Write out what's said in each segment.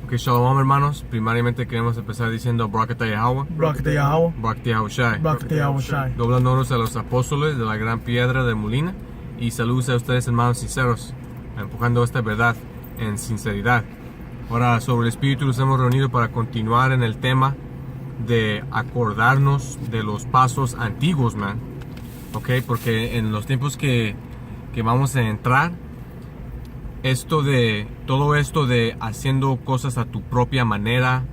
Ok, shalom hermanos. Primariamente queremos empezar diciendo Barak Yahweh, Barak Yahweh, Barak Yahushai. Barak Yahushai. Doblando honores a los apóstoles de la gran piedra de Molina. Y saludos a ustedes hermanos sinceros, empujando esta verdad en sinceridad. Ahora sobre el Espíritu nos hemos reunido para continuar en el tema de acordarnos de los pasos antiguos, man. Ok, porque en los tiempos que vamos a entrar, todo esto de haciendo cosas a tu propia manera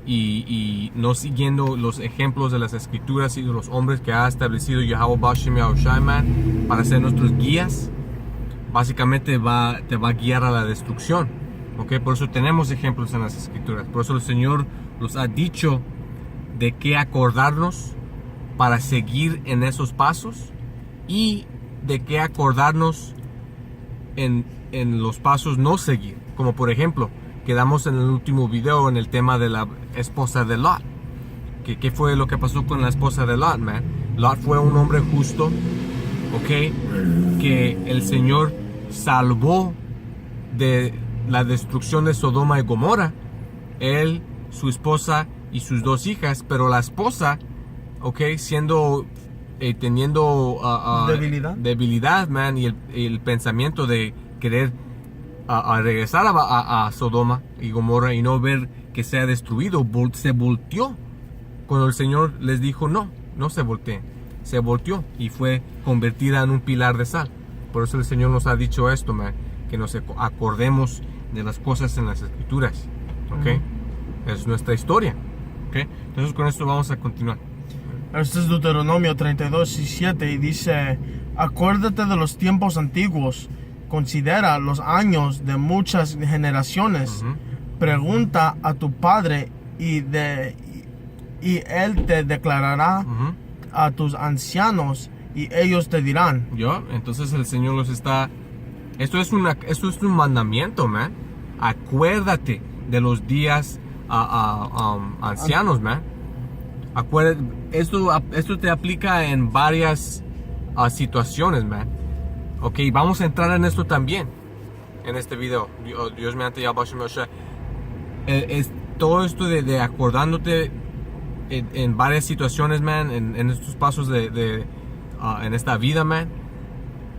y no siguiendo los ejemplos de las escrituras y de los hombres que ha establecido Yahweh Bashem Yahushai, man, para ser nuestros guías, básicamente te va a guiar a la destrucción. Okay, por eso tenemos ejemplos en las escrituras. Por eso el Señor nos ha dicho de qué acordarnos para seguir en esos pasos y de qué acordarnos en los pasos no seguir. Como por ejemplo, quedamos en el último video en el tema de la esposa de Lot. ¿Qué fue lo que pasó con la esposa de Lot, man? Lot fue un hombre justo, ok, que el Señor salvó de la destrucción de Sodoma y Gomorra. Él, su esposa y sus dos hijas, pero la esposa, ok, teniendo debilidad, man, y el pensamiento de querer regresar a Sodoma y Gomorra y no ver que sea destruido, se volteó cuando el Señor les dijo no se volteen. Se volteó y fue convertida en un pilar de sal. Por eso el Señor nos ha dicho esto, man, que nos acordemos de las cosas en las escrituras, ¿ok? Es nuestra historia, ¿ok? Entonces con esto vamos a continuar. Este es Deuteronomio 32:7 y dice: acuérdate de los tiempos antiguos, considera los años de muchas generaciones, pregunta a tu padre y él te declarará a tus ancianos y ellos te dirán. Entonces el Señor los está... Esto es un mandamiento, man. Acuérdate de los días ancianos, man. Esto te aplica en varias situaciones, man. Ok, vamos a entrar en esto también en este video. Dios mediante Yahweh Shemosha. Todo esto de acordándote en varias situaciones, man, en estos pasos en esta vida, man,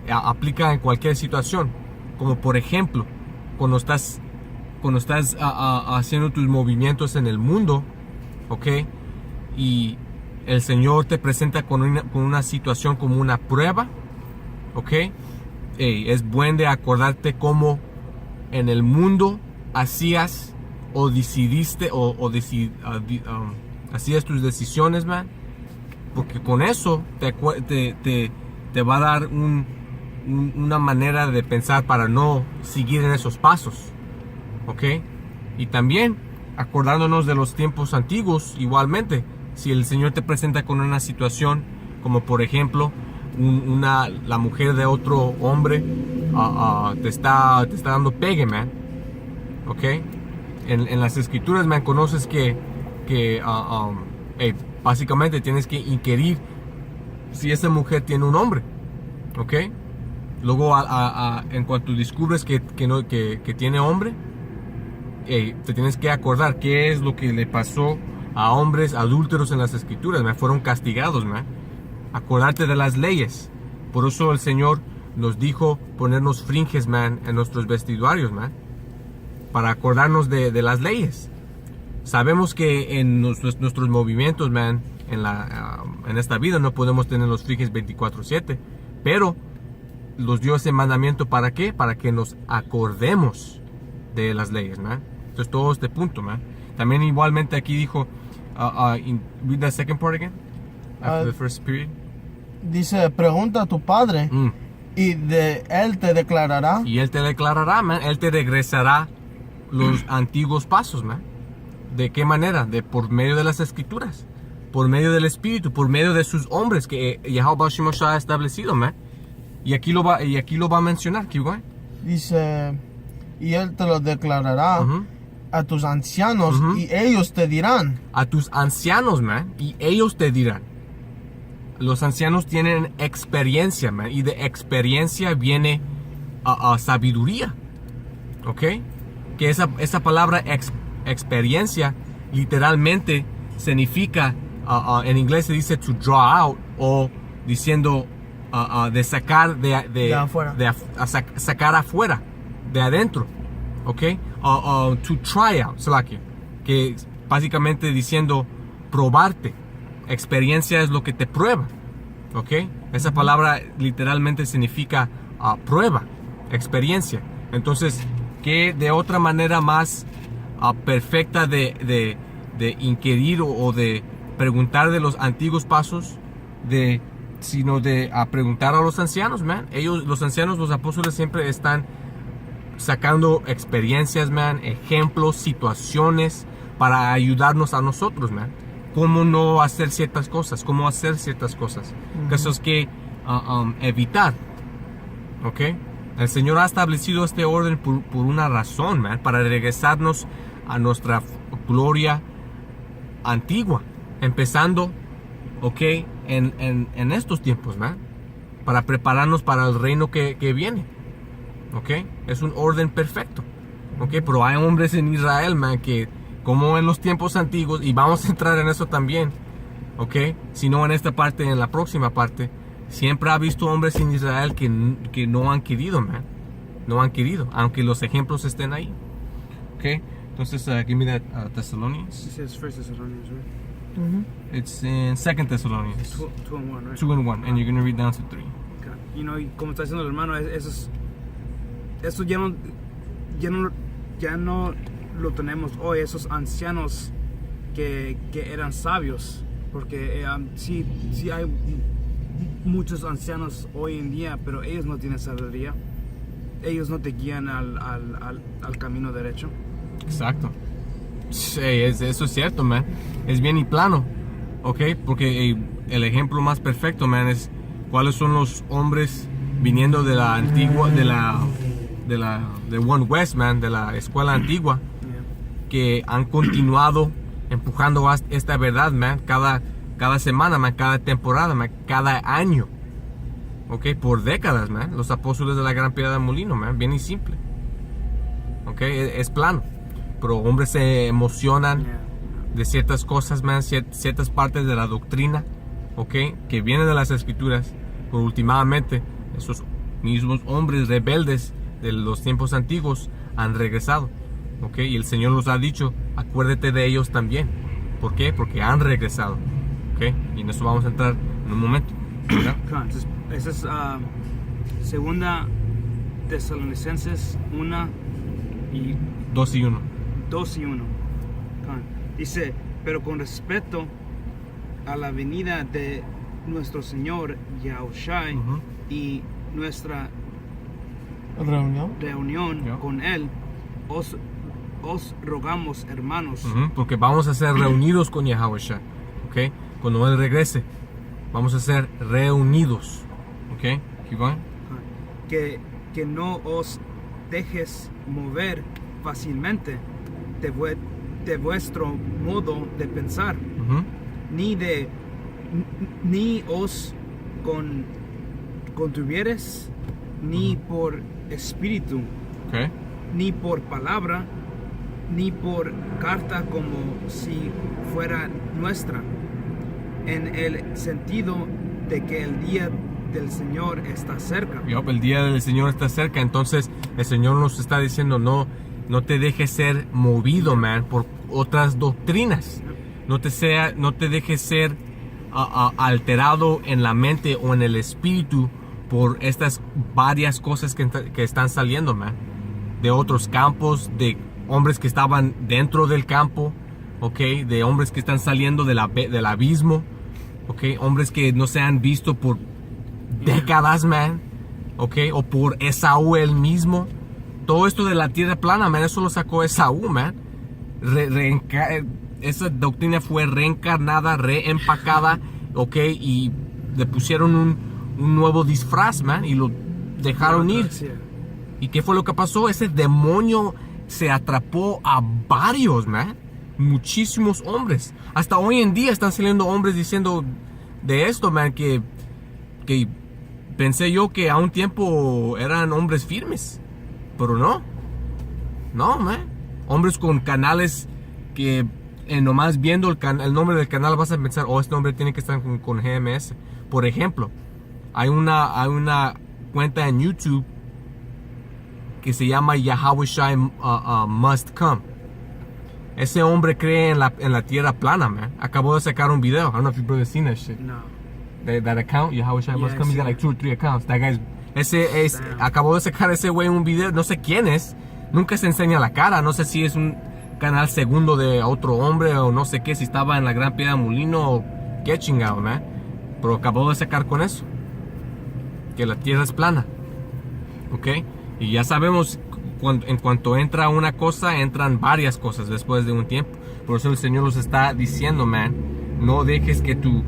aplica en cualquier situación. Como por ejemplo, cuando estás haciendo tus movimientos en el mundo, ok, y el Señor te presenta con una situación como una prueba, ok, es bueno de acordarte cómo en el mundo hacías o decidiste hacías tus decisiones, man, porque con eso te va a dar una manera de pensar para no seguir en esos pasos, ok. Y también acordándonos de los tiempos antiguos, igualmente, si el Señor te presenta con una situación como por ejemplo la mujer de otro hombre te está dando pegue, man, ok, en las escrituras, man, conoces que básicamente tienes que inquirir si esa mujer tiene un hombre, ok. Luego en cuanto descubres que tiene hombre, te tienes que acordar qué es lo que le pasó a hombres adúlteros en las escrituras, man. Fueron castigados, man. Acordarte de las leyes. Por eso el Señor nos dijo ponernos fringes, man, en nuestros vestuarios, man, para acordarnos de las leyes. Sabemos que en nuestros movimientos, man, en esta vida no podemos tener los fringes 24/7, pero los dio ese mandamiento, ¿para qué? Para que nos acordemos de las leyes, man. Entonces todo este punto, man. También igualmente aquí dijo, read the second part again, after the first period. Dice, pregunta a tu padre y él te declarará. Y él te declarará, man. Él te regresará los antiguos pasos, man. ¿De qué manera? Por medio de las escrituras, por medio del Espíritu, por medio de sus hombres que Yahweh Shemosha ha establecido, man. Y aquí lo va a mencionar, ¿qué igual? Dice, y él te lo declarará a tus ancianos y ellos te dirán. A tus ancianos, man, y ellos te dirán. Los ancianos tienen experiencia, man, y de experiencia viene sabiduría, ¿ok? Que esa palabra experiencia literalmente significa, en inglés se dice to draw out, o diciendo de sacar De afuera. sacar afuera, de adentro, ¿ok? To try out, Slakia, que básicamente diciendo probarte. Experiencia es lo que te prueba, ¿ok? Esa palabra literalmente significa prueba, experiencia. Entonces, ¿qué de otra manera más perfecta de inquirir o de preguntar de los antiguos pasos, sino de preguntar a los ancianos, man? Los ancianos, los apóstoles siempre están sacando experiencias, man, ejemplos, situaciones para ayudarnos a nosotros, man. Cómo no hacer ciertas cosas, cómo hacer ciertas cosas, cosas que evitar, ¿ok? El Señor ha establecido este orden por una razón, man, para regresarnos a nuestra gloria antigua, empezando, ¿ok? En estos tiempos, man, para prepararnos para el reino que viene, ¿ok? Es un orden perfecto, ¿ok? Pero hay hombres en Israel, man, que como en los tiempos antiguos, y vamos a entrar en eso también, ¿ok? Si no en esta parte, en la próxima parte, siempre ha visto hombres en Israel que no han querido, man. No han querido, aunque los ejemplos estén ahí, ¿ok? Entonces, give me that Thessalonians. It says First Thessalonians, right? It's in 2 Thessalonians. 2 and 1, right? 2 and 1, and you're going to read down to 3. Okay. You know, y como está diciendo el hermano, eso ya no lo tenemos hoy, esos ancianos que eran sabios, porque sí hay muchos ancianos hoy en día, pero ellos no tienen sabiduría, ellos no te guían al camino derecho. Exacto. Sí, eso es cierto, man. Es bien y plano, ¿ok? Porque el ejemplo más perfecto, man, es cuáles son los hombres viniendo de la antigua, de One West, man, de la escuela antigua, que han continuado empujando esta verdad, man, cada semana, man, cada temporada, man, cada año, ok, por décadas, man. Los apóstoles de la Gran Piedra de Molino, man, bien y simple, ok, es plano, pero hombres se emocionan de ciertas cosas, man, ciertas partes de la doctrina, ok, que vienen de las escrituras, pero últimamente esos mismos hombres rebeldes de los tiempos antiguos han regresado. Okay, y el Señor nos ha dicho, acuérdate de ellos también. ¿Por qué? Porque han regresado. Okay, y en eso vamos a entrar en un momento. Entonces, esa es segunda Tesalonicenses 1 y 2 y 1. 2 y 1. Dice, pero con respeto a la venida de nuestro Señor Yahushua y nuestra reunión con Él, os rogamos, hermanos. Porque vamos a ser reunidos con Yahushua, ¿ok? Cuando Él regrese, vamos a ser reunidos, ¿ok? Keep going. Que no os dejes mover fácilmente de vuestro modo de pensar, ni os contuvieres, ni por espíritu, okay, ni por palabra, ni por carta como si fuera nuestra, en el sentido de que el día del Señor está cerca. El día del Señor está cerca, entonces el Señor nos está diciendo, no te dejes ser movido, man, por otras doctrinas. No te dejes ser alterado en la mente o en el espíritu por estas varias cosas que están saliendo, man, de otros campos, de hombres que estaban dentro del campo, okay, de hombres que están saliendo del abismo, okay, hombres que no se han visto por décadas, man, okay, o por Esaú él mismo. Todo esto de la tierra plana, man, eso lo sacó Esaú, man. Esa doctrina fue reencarnada, reempacada, okay, y le pusieron un nuevo disfraz, man, y lo dejaron ir. ¿Y qué fue lo que pasó? Ese demonio se atrapó a varios, man. Muchísimos hombres. Hasta hoy en día están saliendo hombres diciendo de esto, man, que pensé yo que a un tiempo eran hombres firmes. Pero no, man. Hombres con canales que nomás viendo el nombre del canal vas a pensar, oh, este hombre tiene que estar con GMS. Por ejemplo, hay una cuenta en YouTube que se llama Yahweh Shai Must Come. Ese hombre cree en la tierra plana, man. Acabó de sacar un video. I don't know if you've ever seen that shit. No. That account, Yahweh Shai Must Yeah, Come, he's got sí. like 2 or 3 accounts. That guy's... acabó de sacar ese güey un video, no sé quién es. Nunca se enseña la cara. No sé si es un canal segundo de otro hombre o no sé qué, si estaba en la Gran Piedra Molino o qué chingado, man. Pero acabó de sacar con eso. Que la tierra es plana. ¿Ok? Y ya sabemos, en cuanto entra una cosa, entran varias cosas después de un tiempo. Por eso el Señor nos está diciendo, man, no dejes que tu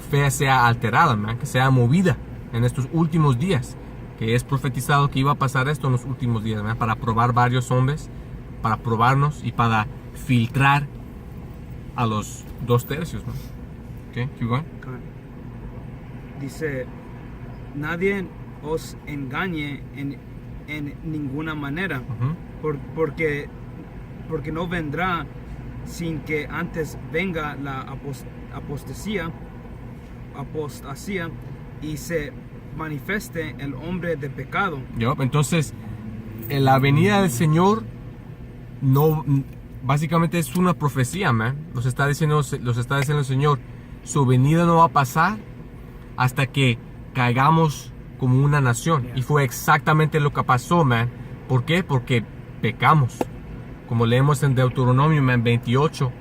fe sea alterada, man, que sea movida en estos últimos días. Que es profetizado que iba a pasar esto en los últimos días, man, para probar varios hombres, para probarnos y para filtrar a los 2/3, man. Ok, keep going. Dice, nadie os engañe en ninguna manera, porque no vendrá sin que antes venga la apostasía y se manifieste el hombre de pecado. Entonces, en la venida del Señor no, básicamente es una profecía, man. Nos está diciendo el Señor, su venida no va a pasar hasta que caigamos como una nación. Yeah. Y fue exactamente lo que pasó, man. ¿Por qué? Porque pecamos. Como leemos en Deuteronomio, man, 28.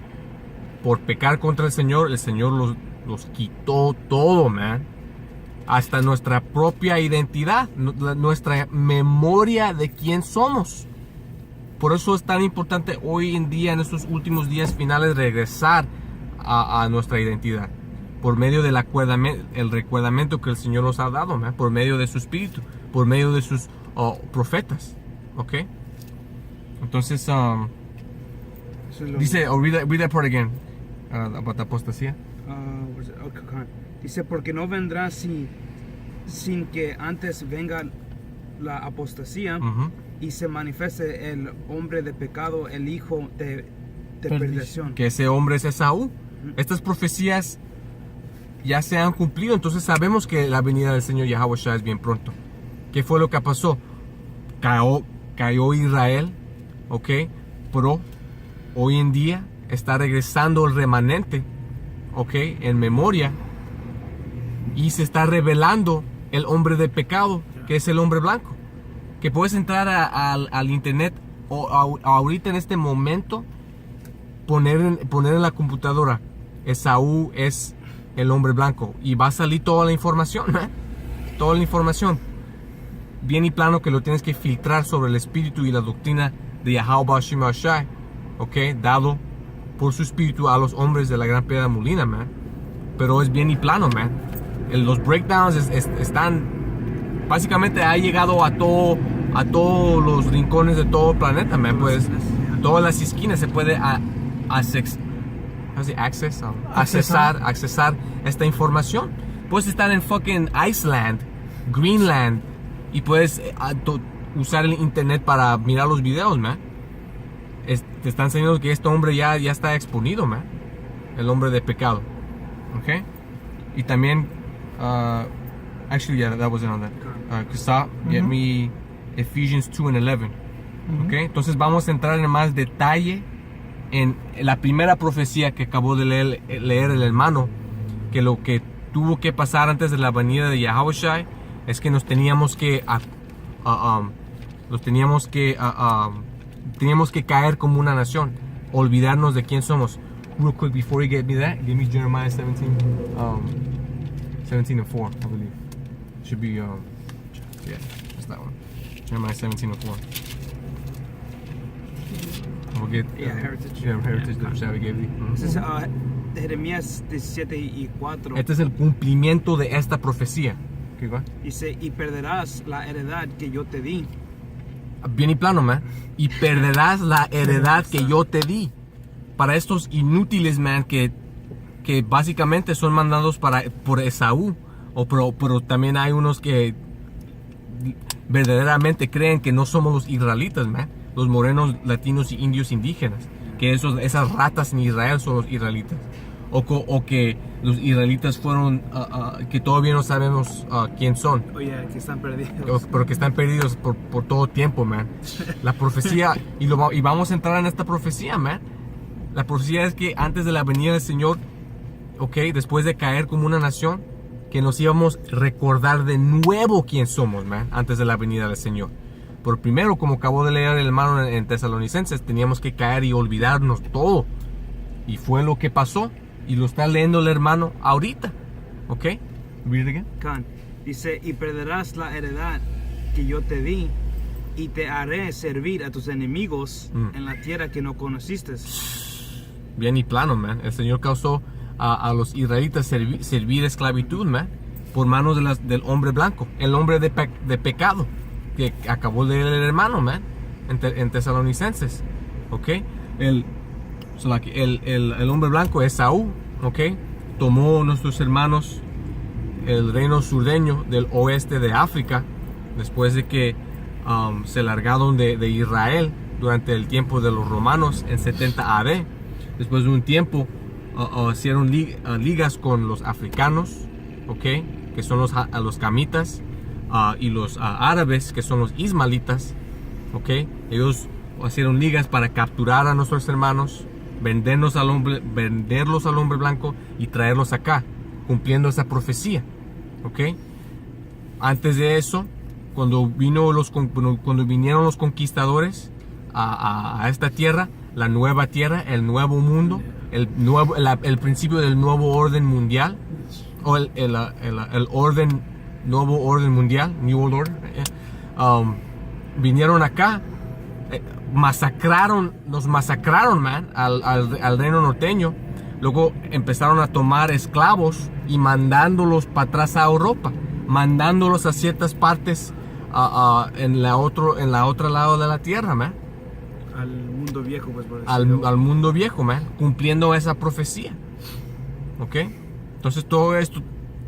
Por pecar contra el Señor los quitó todo, man. Hasta nuestra propia identidad, nuestra memoria de quién somos. Por eso es tan importante hoy en día, en estos últimos días finales, regresar a nuestra identidad. Por medio del recuerdamiento que el Señor nos ha dado, man, por medio de su Espíritu, por medio de sus profetas. ¿Ok? Entonces, dice, read that part again, about the apostasía. Okay. Dice, porque no vendrá sin que antes venga la apostasía y se manifieste el hombre de pecado, el hijo de perdición. Que ese hombre es Esaú. Estas profecías ya se han cumplido, entonces sabemos que la venida del Señor Yahweh Shai es bien pronto. ¿Qué fue lo que pasó? Cayó Israel, ¿ok? Pero hoy en día está regresando el remanente, ¿ok? En memoria. Y se está revelando el hombre de pecado, que es el hombre blanco. Que puedes entrar al internet o ahorita en este momento, poner en la computadora, Esaú es el hombre blanco. Y va a salir toda la información, ¿eh? Toda la información. Bien y plano que lo tienes que filtrar sobre el espíritu y la doctrina de Yahweh Shai Shai, ¿ok? Dado por su espíritu a los hombres de la Gran Piedra Molina, man. Pero es bien y plano, man. Los breakdowns están... Básicamente ha llegado a todos los rincones de todo el planeta, man. Pues todas las esquinas se puede accesar esta información. Puedes estar en fucking Iceland, Greenland, y puedes usar el internet para mirar los videos, man. Te están enseñando que este hombre ya está exponido, man. El hombre de pecado. ¿Ok? Y también, actually, yeah, that wasn't on that. Kusa, get me Ephesians 2 and 11. ¿Ok? Entonces vamos a entrar en más detalle en la primera profecía que acabó de leer el hermano, que lo que tuvo que pasar antes de la venida de Yahweh Shai es que teníamos que caer como una nación, olvidarnos de quién somos. Real quick, before you get me that, give me Jeremiah 17 and 4, I believe. Should be, yeah, that's that one. Jeremiah 17 and 4. We'll get, Heritage. Yeah, Heritage that Shabby gave thee. Ese es, Jeremías 17:4. Este es el cumplimiento de esta profecía. ¿Qué va? Dice, y perderás la heredad que yo te di. Bien y plano, man. Y perderás la heredad que yo te di. Para estos inútiles, man, que básicamente son mandados por Esaú. Pero también hay unos que verdaderamente creen que no somos los israelitas, man. Los morenos, latinos y indios indígenas. que esas ratas en Israel son los israelitas. O que los israelitas fueron, que todavía no sabemos quién son. Oye, que están perdidos. Pero que están perdidos por todo tiempo, man. La profecía, y vamos a entrar en esta profecía, man. La profecía es que antes de la venida del Señor, ok, después de caer como una nación, que nos íbamos a recordar de nuevo quién somos, man, antes de la venida del Señor. Pero primero, como acabó de leer el hermano en Tesalonicenses, teníamos que caer y olvidarnos todo. Y fue lo que pasó. Y lo está leyendo el hermano ahorita. ¿Ok? Read it again. Khan, dice, y perderás la heredad que yo te di, y te haré servir a tus enemigos en la tierra que no conociste. Bien y plano, man. El Señor causó a los israelitas servir esclavitud, man, por manos del hombre blanco, el hombre de pecado, que acabó de leer el hermano, man, en Tesalonicenses. ¿Ok? El hombre blanco, Esaú, ¿ok? Tomó nuestros hermanos el reino surdeño del oeste de África, después de que se largaron de Israel durante el tiempo de los romanos en 70 AD. Después de un tiempo hicieron ligas con los africanos, ¿ok? Que son los camitas, y los árabes, que son los ismaelitas, ¿ok? Ellos hicieron ligas para capturar a nuestros hermanos, venderlos al hombre blanco y traerlos acá, cumpliendo esa profecía. ¿Ok? Antes de eso, cuando vinieron los conquistadores a esta tierra, la nueva tierra, el nuevo mundo, el principio del nuevo orden mundial, o nuevo orden mundial, New World Order, vinieron acá. Nos masacraron, man, al reino norteño. Luego empezaron a tomar esclavos y mandándolos para atrás a Europa, mandándolos a ciertas partes en la otra lado de la tierra, man. Al mundo viejo, pues, por decirlo. Al mundo viejo, man, cumpliendo esa profecía. ¿Ok? Entonces todo esto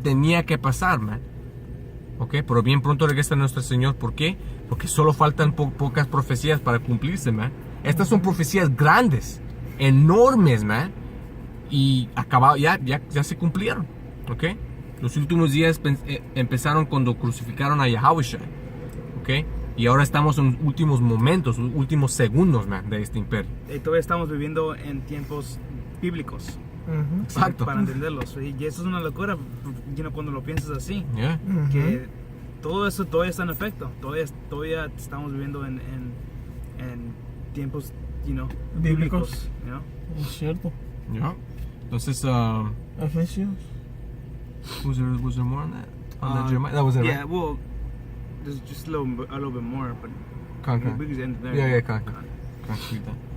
tenía que pasar, man. ¿Ok? Pero bien pronto regresa nuestro Señor. ¿Por qué? Porque solo faltan pocas profecías para cumplirse, man. Estas son profecías grandes, enormes, man. Y ya se cumplieron. ¿Ok? Los últimos días empezaron cuando crucificaron a Yahushua. ¿Ok? Y ahora estamos en los últimos momentos, los últimos segundos, man, de este imperio. Y todavía estamos viviendo en tiempos bíblicos. Exacto. Para entenderlos. Y eso es una locura, cuando lo piensas así. Yeah. Que todo eso todavía está en efecto. Todavía estamos viviendo en tiempos, bíblicos. Es cierto. Yeah. Entonces, Efesios. was there more on that? On that Jeremiah? That was it, Yeah, right? well, there's just a little bit more, but we could end there. Yeah, Con.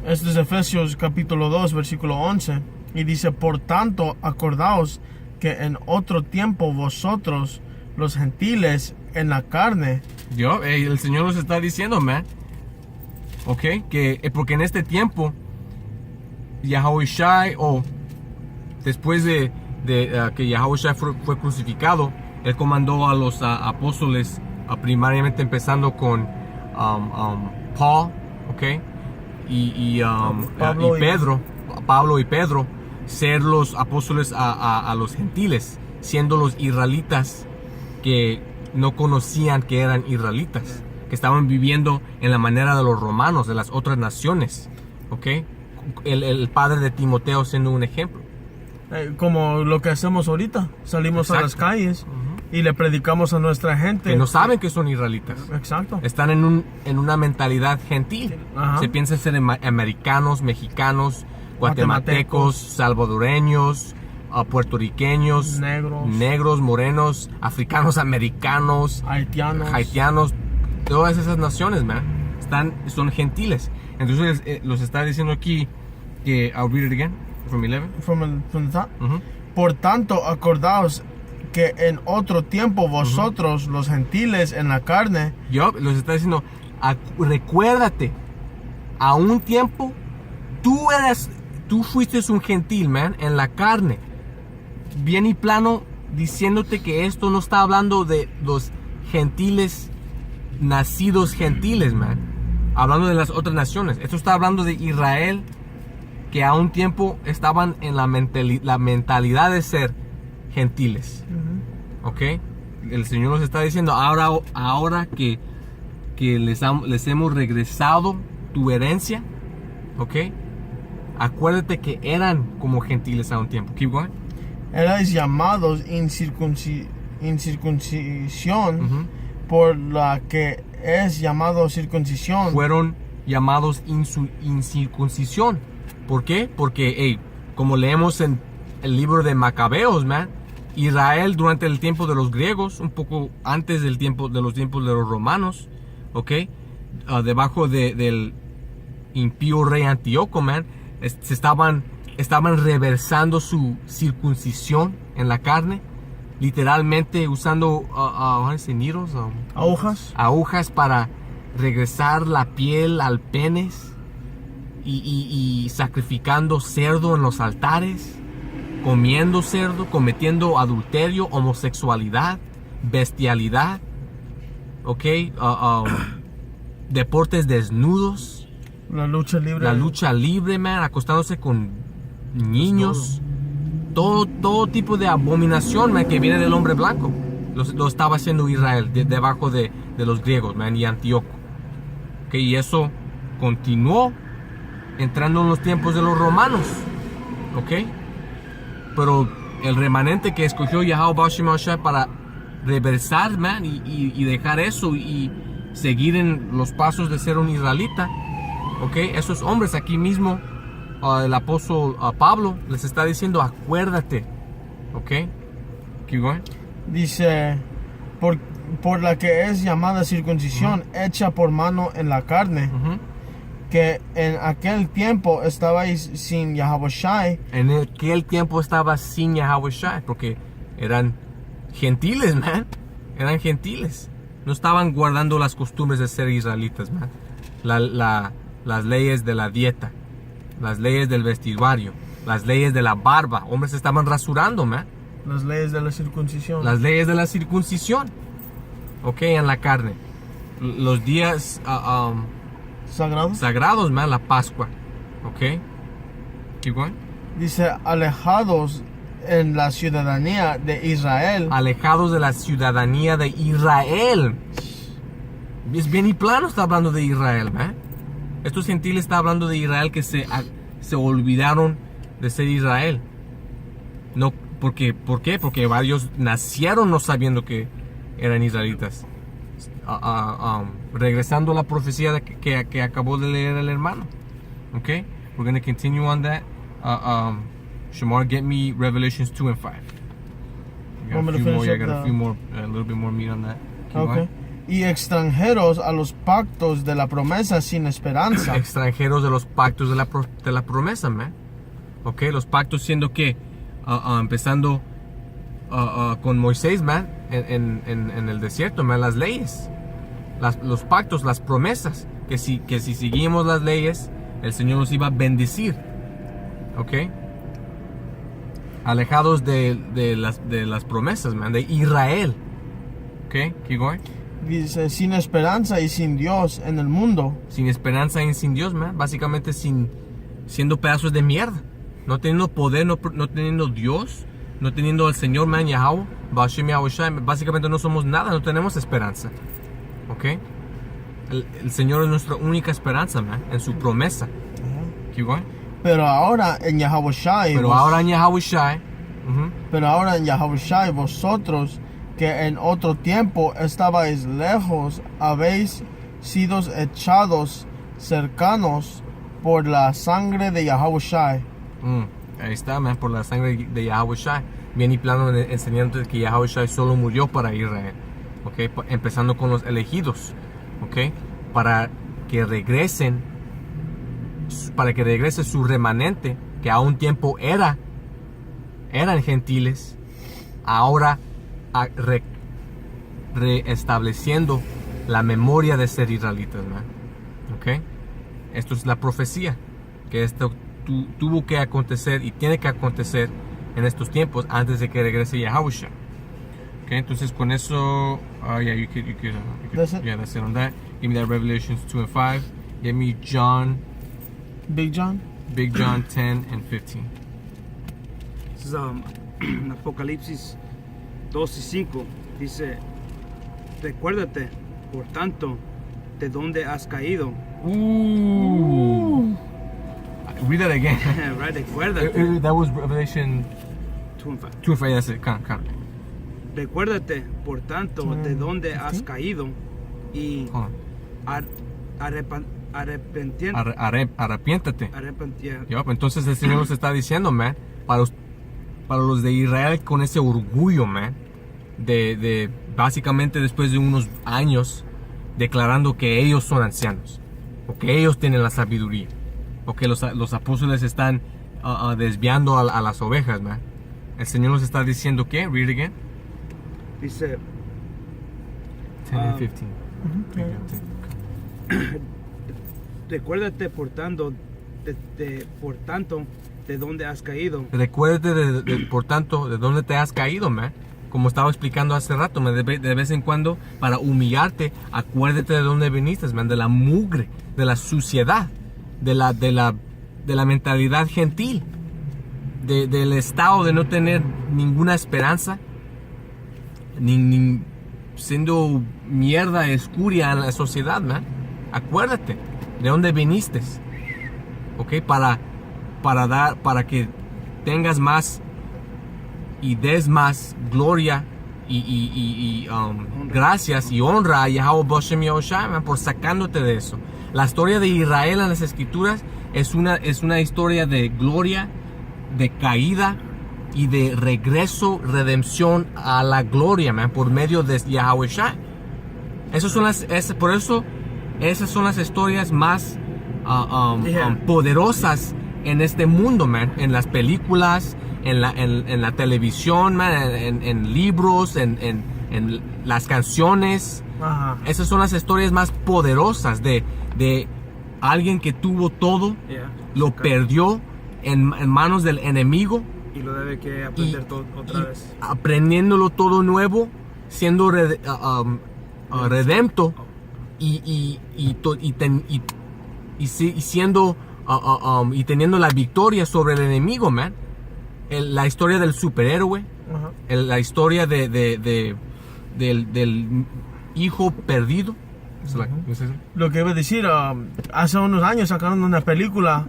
Este es Efesios capítulo 2, versículo 11. Y dice, por tanto, acordaos que en otro tiempo vosotros, los gentiles, en la carne. El Señor nos está diciendo, man. Ok, que porque en este tiempo, Yahushua, después de que Yahushua fue crucificado, Él comandó a los apóstoles, primariamente empezando con Paul, ok, y Pablo y Pedro, ser los apóstoles a los gentiles, siendo los israelitas que no conocían que eran israelitas, que estaban viviendo en la manera de los romanos, de las otras naciones, ok. El padre de Timoteo siendo un ejemplo. Como lo que hacemos ahorita, salimos Exacto. a las calles y le predicamos a nuestra gente. Que no saben que son israelitas. Exacto. Están en una mentalidad gentil. Ajá. Se piensan ser americanos, mexicanos, guatemaltecos, salvadoreños, puertorriqueños, negros, morenos, africanos, americanos, haitianos, todas esas naciones, man, son gentiles. Entonces los está diciendo aquí que, I'll read it again, from 11. From the top. Por tanto, acordaos que en otro tiempo vosotros, los gentiles en la carne. Los está diciendo, recuérdate, a un tiempo, tú fuiste un gentil, man, en la carne. Bien y plano, diciéndote que esto no está hablando de los gentiles, nacidos gentiles, man. Hablando de las otras naciones. Esto está hablando de Israel que a un tiempo estaban en la mentalidad de ser gentiles. ¿Ok? El Señor nos está diciendo, ahora que les hemos regresado tu herencia, ¿ok? Acuérdate que eran como gentiles a un tiempo. Keep going. Erais llamados incircuncisión, por la que es llamado circuncisión. Fueron llamados incircuncisión. ¿Por qué? Porque, como leemos en el libro de Macabeos, man, Israel durante el tiempo de los griegos, un poco antes del tiempo de los romanos, ¿ok? Debajo del impío rey Antíoco, man, estaban reversando su circuncisión en la carne, literalmente usando agujas para regresar la piel al penes y sacrificando cerdo en los altares, comiendo cerdo, cometiendo adulterio, homosexualidad, bestialidad, ¿ok? Deportes desnudos, la lucha libre, man, acostándose con niños, todo tipo de abominación, man, que viene del hombre blanco, lo estaba haciendo Israel debajo de los griegos, man, y Antíoco, ¿ok? Y eso continuó entrando en los tiempos de los romanos, ¿ok? Pero el remanente que escogió Yahweh Bashim Shai para reversar, man, y dejar eso y seguir en los pasos de ser un israelita, ¿ok? Esos hombres aquí mismo, el apóstol Pablo les está diciendo, acuérdate, ¿ok? Keep going. Dice, por la que es llamada circuncisión, hecha por mano en la carne, que en aquel tiempo estabais sin Yahweh Shai. En aquel tiempo estaba sin Yahweh Shai, porque eran gentiles, man. Eran gentiles. No estaban guardando las costumbres de ser israelitas, man. Las leyes de la dieta, las leyes del vestuario, las leyes de la barba. Hombres se estaban rasurando, man. Las leyes de la circuncisión. Las leyes de la circuncisión, ok, en la carne. Los días sagrados, man, la Pascua, ok. Keep going. Dice, alejados en la ciudadanía de Israel. Alejados de la ciudadanía de Israel. Es bien y plano, está hablando de Israel, man. Estos gentiles está hablando de Israel que se olvidaron de ser Israel. No, ¿por qué? Porque varios nacieron no sabiendo que eran israelitas. Regresando a la profecía que acabó de leer el hermano. Okay? We're going to continue on that. Shamar, get me Revelations 2 and 5. I got a little bit more meat on that. Okay. Y extranjeros a los pactos de la promesa sin esperanza. Extranjeros de los pactos de la promesa, man. Ok, los pactos siendo que empezando con Moisés, man, en el desierto, man, las leyes, los pactos, las promesas, que si seguimos las leyes, el Señor nos iba a bendecir. Ok, alejados de las promesas, man, de Israel. Ok, keep going. Dice, sin esperanza y sin Dios en el mundo. Sin esperanza y sin Dios, man. Básicamente siendo pedazos de mierda. No teniendo poder, no teniendo Dios, no teniendo al Señor, man, Yahweh, Bashim Yahweh Shai. Básicamente no somos nada, no tenemos esperanza. ¿Ok? El Señor es nuestra única esperanza, man, en su promesa. Keep going. Pero ahora en Yahweh Shai. Pero ahora en Yahweh Shai, vosotros que en otro tiempo estabais lejos, habéis sido echados cercanos por la sangre de Yahweh Shai. Ahí está, man, por la sangre de Yahweh Shai. Bien y plano enseñándote que Yahweh Shai solo murió para Israel. Okay, empezando con los elegidos. Okay, para que regrese su remanente, que a un tiempo eran gentiles, ahora reestableciendo la memoria de ser israelitas, man. Okay, esto es la profecía, que esto tuvo que acontecer y tiene que acontecer en estos tiempos antes de que regrese Yahushua. Okay, entonces con eso, you could that's it. Yeah, that's it on that. Give me that Revelations 2 and 5. Give me John. Big John. Big John 10 and 15. This is Apocalipsis 2 y 5. Dice, recuérdate, por tanto, de dónde has caído. Ooh. Read that again. Right, recuérdate. That was Revelation 2 and 5. 2 and 5. That's it. Count. Recuérdate, por tanto, de dónde has caído y Hold on. Arrepiéntate. Arrepentir. Yup, entonces el Señor nos está diciendo, man, para los de Israel con ese orgullo, man, de básicamente después de unos años declarando que ellos son ancianos, o que ellos tienen la sabiduría, o que los apóstoles están desviando a las ovejas, man. El Señor nos está diciendo que, read it again. Dice, 10 and 15. recuérdate, por tanto, de dónde has caído. Recuérdate, por tanto, de dónde te has caído, man. Como estaba explicando hace rato, man, de vez en cuando, para humillarte, acuérdate de dónde viniste, man, de la mugre, de la suciedad, de la mentalidad gentil, del estado de no tener ninguna esperanza, ni siendo mierda escuria en la sociedad, man. Acuérdate de dónde viniste, ¿ok? Para que tengas más y des más gloria y gracias y honra a Yahweh Boshem Yahushua, man, por sacándote de eso. La historia de Israel en las escrituras es una historia de gloria, de caída y de regreso, redención a la gloria, man, por medio de Yahweh Shai. Por eso esas son las historias más poderosas en este mundo, man. En las películas, en la televisión, man, en libros, en las canciones. Ajá. Esas son las historias más poderosas de alguien que tuvo todo, lo perdió en manos del enemigo. Y lo debe que aprender todo otra vez. Aprendiéndolo todo nuevo, siendo redempto y siendo y teniendo la victoria sobre el enemigo, man. La historia del superhéroe, la historia del hijo perdido. Lo que iba a decir, hace unos años sacaron una película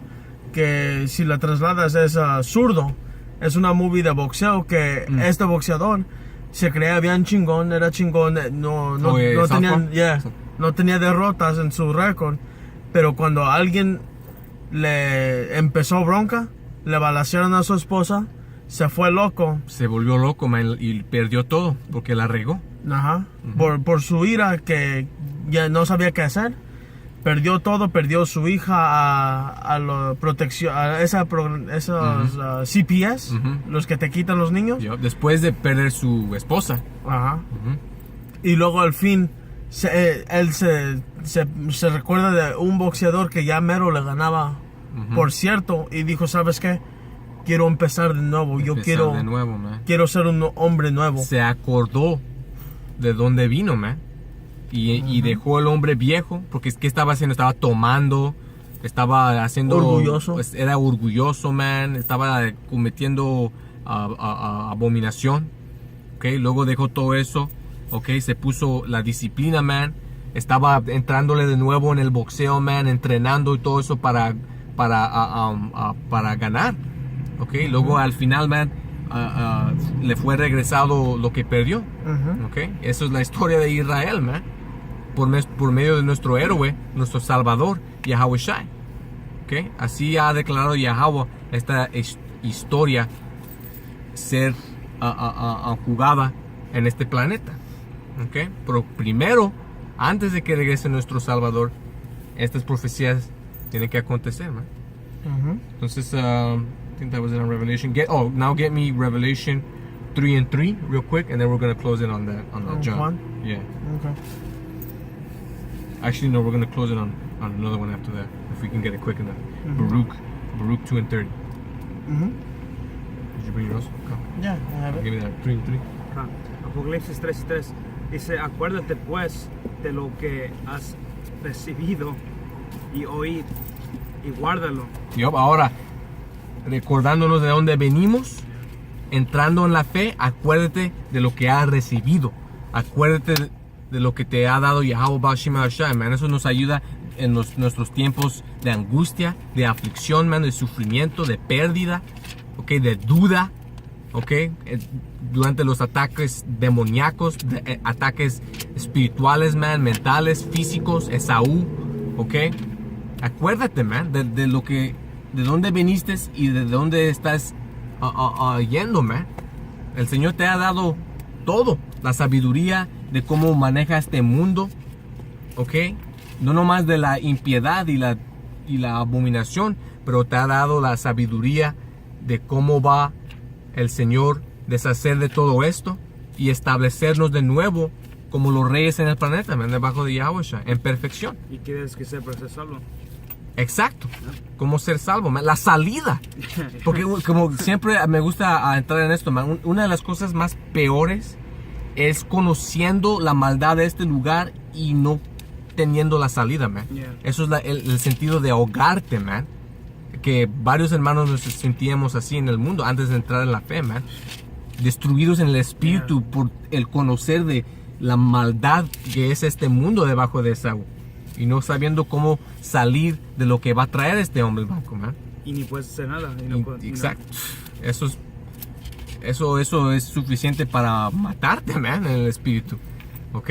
que si la trasladas es zurdo. Es una movie de boxeo que este boxeador se creía bien chingón, era chingón, no tenía derrotas en su récord, pero cuando alguien le empezó bronca, le balacearon a su esposa, se fue loco. Se volvió loco, man, y perdió todo porque la regó. Ajá. Por su ira que ya no sabía qué hacer. Perdió todo, perdió su hija a la protección, a esos CPS, los que te quitan los niños. Después de perder su esposa. Ajá. Y luego al fin, él se recuerda de un boxeador que ya mero le ganaba, por cierto, y dijo, ¿sabes qué? Quiero empezar de nuevo, quiero ser un hombre nuevo. Se acordó de dónde vino, man. Y dejó el hombre viejo, porque ¿qué estaba haciendo? Estaba tomando, estaba haciendo... Orgulloso. Era orgulloso, man. Estaba cometiendo abominación. Okay. Luego dejó todo eso. Okay. Se puso la disciplina, man. Estaba entrándole de nuevo en el boxeo, man. Entrenando y todo eso para ganar. Okay. Luego al final, man, le fue regresado lo que perdió. Okay. Eso es la historia de Israel, man. Por medio de nuestro héroe, nuestro Salvador, Yahweh Shai. Okay. Así ha declarado Yahweh esta historia ser jugada en este planeta. Okay. Pero primero, antes de que regrese nuestro Salvador, estas profecías tienen que acontecer, man. Entonces, I think that was it on Revelation. Now get me Revelation 3 and 3 real quick, and then we're going to close it on that John. Juan? Yeah. Okay. Actually, no, we're going to close it on another one after that, if we can get it quick enough. Baruch 2 and 30. Did you bring yours? Come. Yeah, I have it. Give me that 3 and 3. Apocalipsis 3 y 3 dice, acuérdate pues de lo que has recibido y oído y guárdalo. Yup, ahora, recordándonos de dónde venimos, entrando en la fe, acuérdate de lo que has recibido. Acuérdate de lo que te ha dado Yahweh Bashim Hashai, man. Eso nos ayuda en nuestros tiempos de angustia, de aflicción, man, de sufrimiento, de pérdida, okay, de duda, okay, durante los ataques demoníacos, ataques espirituales, man, mentales, físicos, Esaú, okay. Acuérdate, man, de lo que, de dónde viniste y de dónde estás yendo, man. El Señor te ha dado todo, la sabiduría de cómo maneja este mundo, ok, no nomás de la impiedad y la abominación, pero te ha dado la sabiduría de cómo va el Señor deshacer de todo esto y establecernos de nuevo como los reyes en el planeta, man, debajo de Yahweh, en perfección. ¿Y quieres que sea para ser salvo? Exacto, como ser salvo, man. La salida, porque como siempre me gusta entrar en esto, man. Una de las cosas más peores es conociendo la maldad de este lugar y no teniendo la salida, man. Yeah. Eso es el sentido de ahogarte, man. Que varios hermanos nos sentíamos así en el mundo antes de entrar en la fe, man. Destruidos en el espíritu por el conocer de la maldad que es este mundo debajo de Esaú. Y no sabiendo cómo salir de lo que va a traer este hombre blanco, man. Y ni puedes hacer nada. Exacto. Eso es suficiente para matarte, man, en el espíritu. ¿Ok?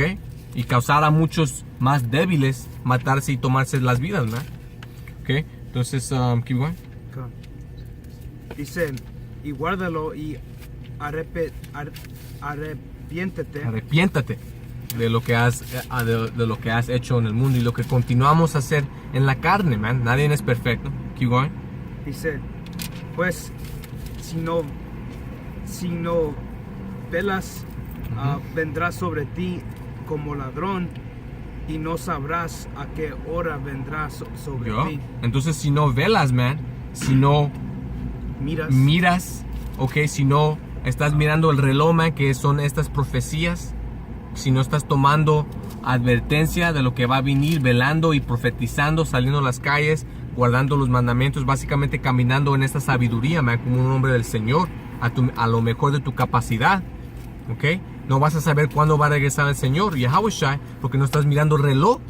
Y causar a muchos más débiles matarse y tomarse las vidas, man. ¿Ok? Entonces, keep going. Dice, y guárdalo y arrepiéntete. Arrepiéntate de lo que has hecho en el mundo y lo que continuamos a hacer en la carne, man. Nadie es perfecto. Keep going. Dice, pues si no velas, vendrá sobre ti como ladrón y no sabrás a qué hora vendrá sobre ti. Entonces, si no velas, man, si no miras, ok, si no estás mirando el reloj, man, que son estas profecías, si no estás tomando advertencia de lo que va a venir, velando y profetizando, saliendo a las calles, guardando los mandamientos, básicamente caminando en esta sabiduría, man, como un hombre del Señor, a lo mejor de tu capacidad, ok, no vas a saber cuándo va a regresar el Señor, Yahweh Shai, porque no estás mirando el reloj,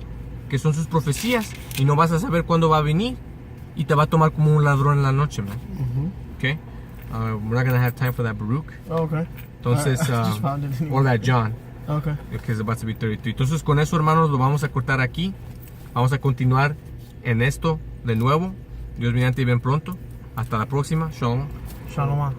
que son sus profecías, y no vas a saber cuándo va a venir, y te va a tomar como un ladrón en la noche, man. Ok, we're not gonna have time for that, Baruch. Oh, okay. Entonces, just found it anyway. or that John. Okay. Que es about to be 33. Entonces, con eso, hermanos, lo vamos a cortar aquí. Vamos a continuar en esto de nuevo. Dios mediante y bien pronto. Hasta la próxima. Shalom. Shalom.